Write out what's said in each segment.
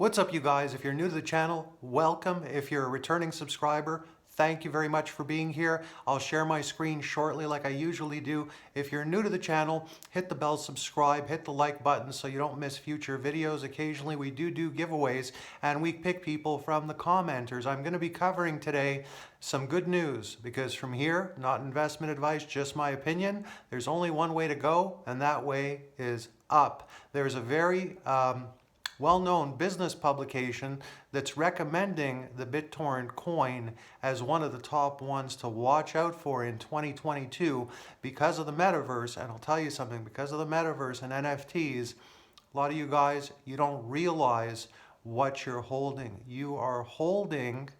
What's up, you guys? If you're new to the channel, welcome. If you're a returning subscriber, thank you very much for being here. I'll share my screen shortly like I usually do. If you're new to the channel, hit the bell, subscribe, hit the like button so you don't miss future videos. Occasionally we do giveaways and we pick people from the commenters. I'm going to be covering today some good news because from here, not investment advice, just my opinion, there's only one way to go, and that way is up. There's a very well-known business publication that's recommending the Bittorrent coin as one of the top ones to watch out for in 2022 because of the metaverse. And I'll tell you something, because of the metaverse and NFTs, a lot of you guys, you don't realize what you're holding. You are holding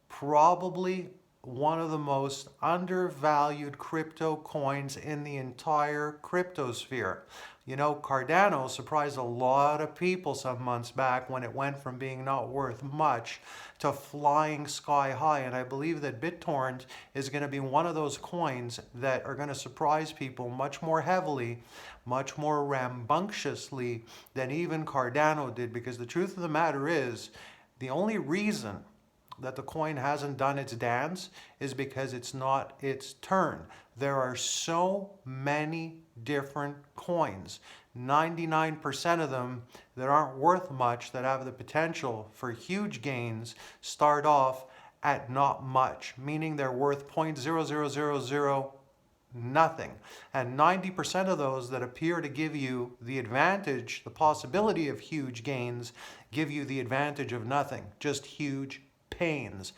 probably one of the most undervalued crypto coins in the entire cryptosphere. You know, Cardano surprised a lot of people some months back when it went from being not worth much to flying sky high. And I believe that Bittorrent is going to be one of those coins that are going to surprise people much more heavily, much more rambunctiously than even Cardano did. Because the truth of the matter is, the only reason that the coin hasn't done its dance is because it's not its turn. There are so many different coins, 99% of them that aren't worth much, that have the potential for huge gains, start off at not much, meaning they're worth 0.0000 nothing. And 90% of those that appear to give you the advantage, the possibility of huge gains, give you the advantage of nothing, just huge pains.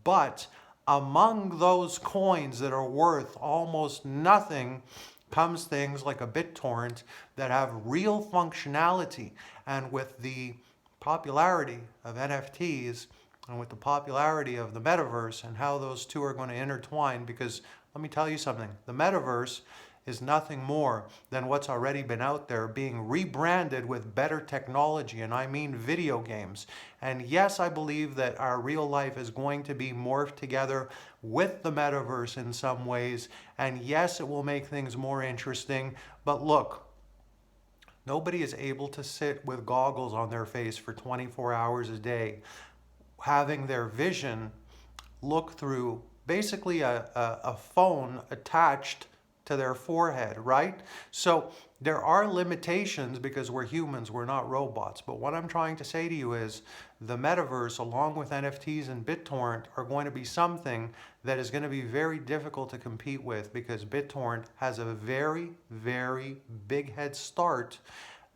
But among those coins that are worth almost nothing comes things like a Bittorrent that have real functionality. And with the popularity of NFTs and with the popularity of the metaverse and how those two are going to intertwine, because let me tell you something, the metaverse is nothing more than what's already been out there being rebranded with better technology, and I mean video games. And yes, I believe that our real life is going to be morphed together with the metaverse in some ways, and yes, it will make things more interesting. But look, nobody is able to sit with goggles on their face for 24 hours a day, having their vision look through basically a phone attached to their forehead, right? So there are limitations because we're humans, we're not robots. But what I'm trying to say to you is the metaverse, along with NFTs and Bittorrent, are going to be something that is going to be very difficult to compete with because Bittorrent has a very, very big head start.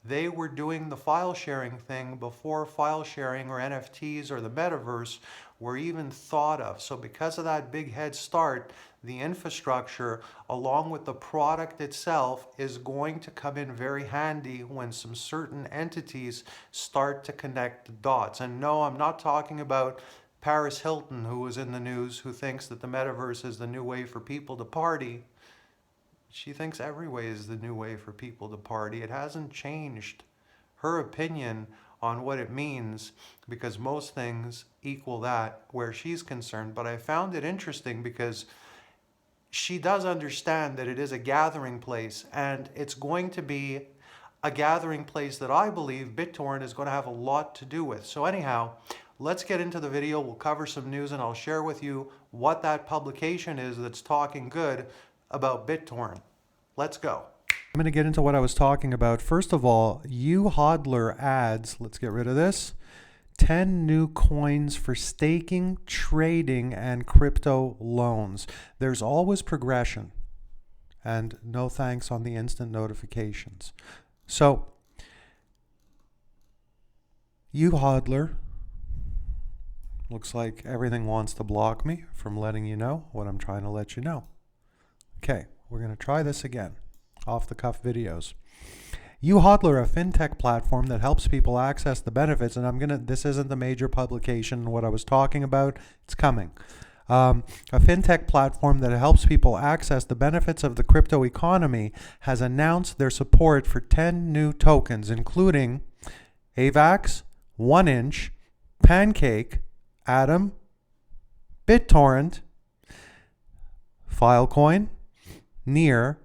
They were doing the file sharing thing before file sharing or NFTs or the metaverse were even thought of. So because of that big head start, the infrastructure along with the product itself is going to come in very handy when some certain entities start to connect the dots. And no, I'm not talking about Paris Hilton, who was in the news, who thinks that the metaverse is the new way for people to party. She thinks every way is the new way for people to party. It hasn't changed her opinion on what it means because most things equal that where she's concerned. But I found it interesting because she does understand that it is a gathering place, and it's going to be a gathering place that I believe Bittorrent is going to have a lot to do with. So anyhow, let's get into the video. We'll cover some news and I'll share with you what that publication is that's talking good about Bittorrent. Let's go. I'm going to get into what I was talking about. First of all, Youhodler adds, let's get rid of this, 10 new coins for staking, trading, and crypto loans. There's always progression, and no thanks on the instant notifications. So, Youhodler, looks like everything wants to block me from letting you know what I'm trying to let you know. Okay, we're going to try this again. Off-the-cuff videos. Youhodler, a fintech platform that helps people access the benefits, and this isn't the major publication, what I was talking about, it's coming. A fintech platform that helps people access the benefits of the crypto economy has announced their support for 10 new tokens, including AVAX, 1inch, Pancake, Atom, Bittorrent, Filecoin, Near.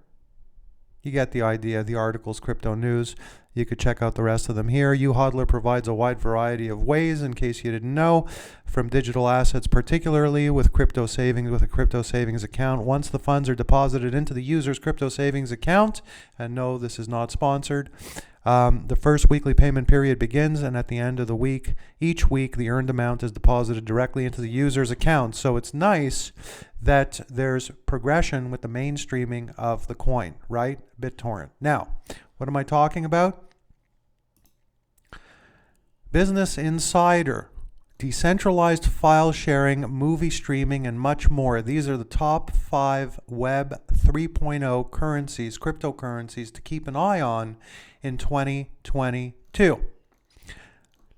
You get the idea. The article's crypto news. You could check out the rest of them here. Youhodler provides a wide variety of ways, in case you didn't know, from digital assets, particularly with crypto savings, with a crypto savings account. Once the funds are deposited into the user's crypto savings account, and no, this is not sponsored, the first weekly payment period begins, and at the end of the week, each week, the earned amount is deposited directly into the user's account. So it's nice that there's progression with the mainstreaming of the coin, right? BitTorrent. Now, what am I talking about? Business Insider, decentralized file sharing, movie streaming, and much more. These are the top 5 Web 3.0 currencies, cryptocurrencies to keep an eye on in 2022.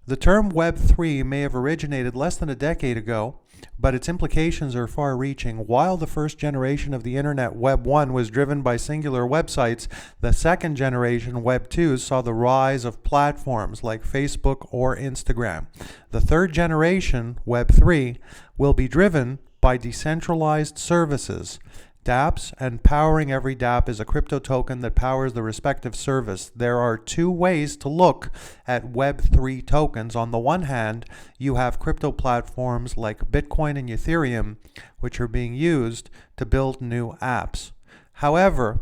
The term Web3 may have originated less than a decade ago, but its implications are far-reaching. While the first generation of the internet, Web 1, was driven by singular websites, the second generation, Web 2, saw the rise of platforms like Facebook or Instagram. The third generation, Web 3, will be driven by decentralized services, dApps, and powering every dApp is a crypto token that powers the respective service. There are 2 ways to look at Web3 tokens. On the one hand, you have crypto platforms like Bitcoin and Ethereum, which are being used to build new apps. However,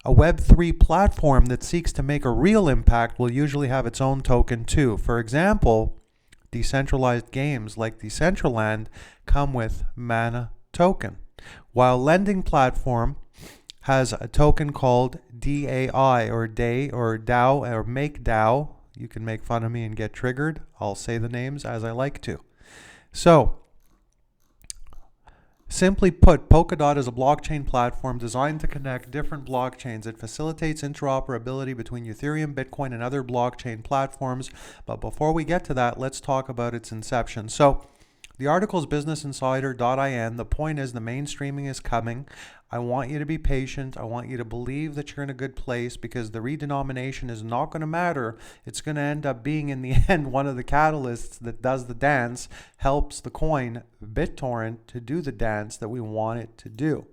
a Web3 platform that seeks to make a real impact will usually have its own token too. For example, decentralized games like Decentraland come with Mana token, while lending platform has a token called DAI or DAI or DAO or MakeDAO. You can make fun of me and get triggered. I'll say the names as I like to. So, simply put, Polkadot is a blockchain platform designed to connect different blockchains. It facilitates interoperability between Ethereum, Bitcoin, and other blockchain platforms. But before we get to that, let's talk about its inception. So, the article is businessinsider.in. The point is the mainstreaming is coming. I want you to be patient. I want you to believe that you're in a good place, because the redenomination is not going to matter. It's going to end up being, in the end, one of the catalysts that does the dance, helps the coin BitTorrent to do the dance that we want it to do.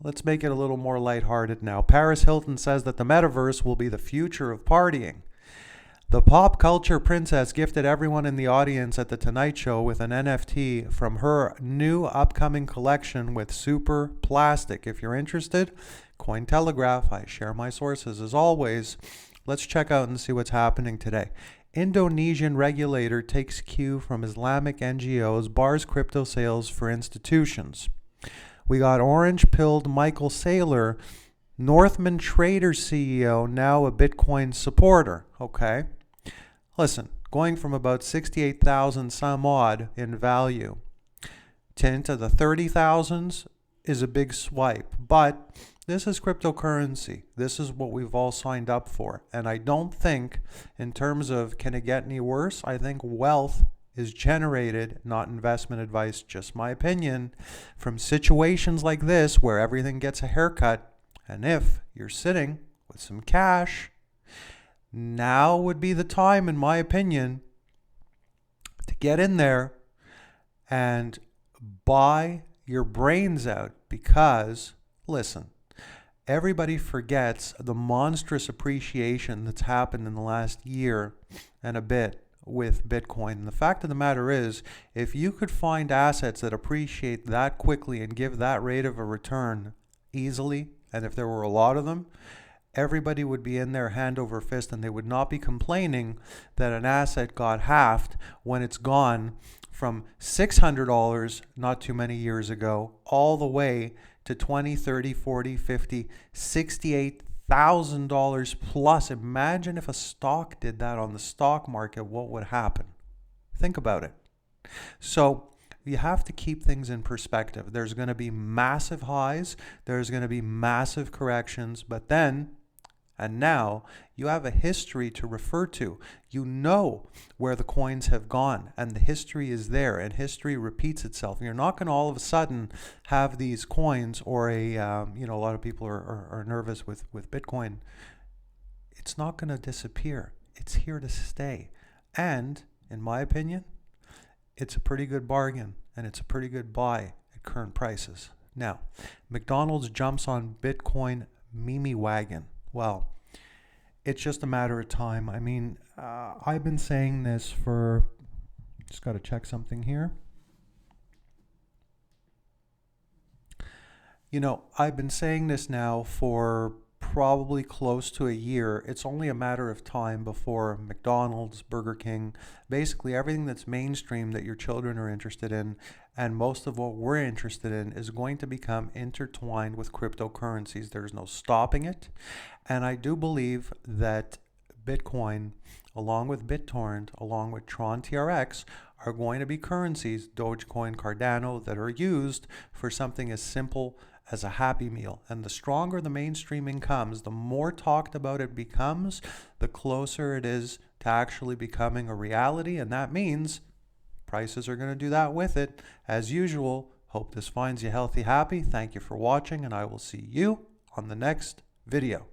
Let's make it a little more lighthearted now. Paris Hilton says that the metaverse will be the future of partying. The pop culture princess gifted everyone in the audience at The Tonight Show with an NFT from her new upcoming collection with Super Plastic. If you're interested, Cointelegraph, I share my sources as always. Let's check out and see what's happening today. Indonesian regulator takes cue from Islamic NGOs, bars crypto sales for institutions. We got orange-pilled Michael Saylor, Northman Trader CEO, now a Bitcoin supporter. Okay. Listen, going from about 68,000 some odd in value to into the 30,000s is a big swipe. But this is cryptocurrency. This is what we've all signed up for. And I don't think, in terms of can it get any worse, I think wealth is generated, not investment advice, just my opinion, from situations like this where everything gets a haircut. And if you're sitting with some cash, now would be the time, in my opinion, to get in there and buy your brains out. Because, listen, everybody forgets the monstrous appreciation that's happened in the last year and a bit with Bitcoin. And the fact of the matter is, if you could find assets that appreciate that quickly and give that rate of a return easily, and if there were a lot of them, everybody would be in there hand over fist, and they would not be complaining that an asset got halved when it's gone from $600 not too many years ago all the way to $20, $30, $40, $50, $68,000 plus. Imagine if a stock did that on the stock market, what would happen? Think about it. So you have to keep things in perspective. There's going to be massive highs. There's going to be massive corrections. But then, and now, you have a history to refer to. You know where the coins have gone, and the history is there, and history repeats itself. You're not going to all of a sudden have these coins, or a lot of people are nervous with Bitcoin. It's not going to disappear. It's here to stay. And, in my opinion, it's a pretty good bargain, and it's a pretty good buy at current prices. Now, McDonald's jumps on Bitcoin meme wagon. Well, it's just a matter of time. I mean, I've been saying this for, just got to check something here. You know, I've been saying this now for probably close to a year. It's only a matter of time before McDonald's, Burger King, basically everything that's mainstream that your children are interested in, and most of what we're interested in, is going to become intertwined with cryptocurrencies. There's no stopping it. And I do believe that Bitcoin, along with Bittorrent, along with Tron TRX, are going to be currencies, Dogecoin, Cardano, that are used for something as simple as a Happy Meal. And the stronger the mainstreaming comes, the more talked about it becomes, the closer it is to actually becoming a reality. And that means prices are going to do that with it. As usual, hope this finds you healthy, happy. Thank you for watching, and I will see you on the next video.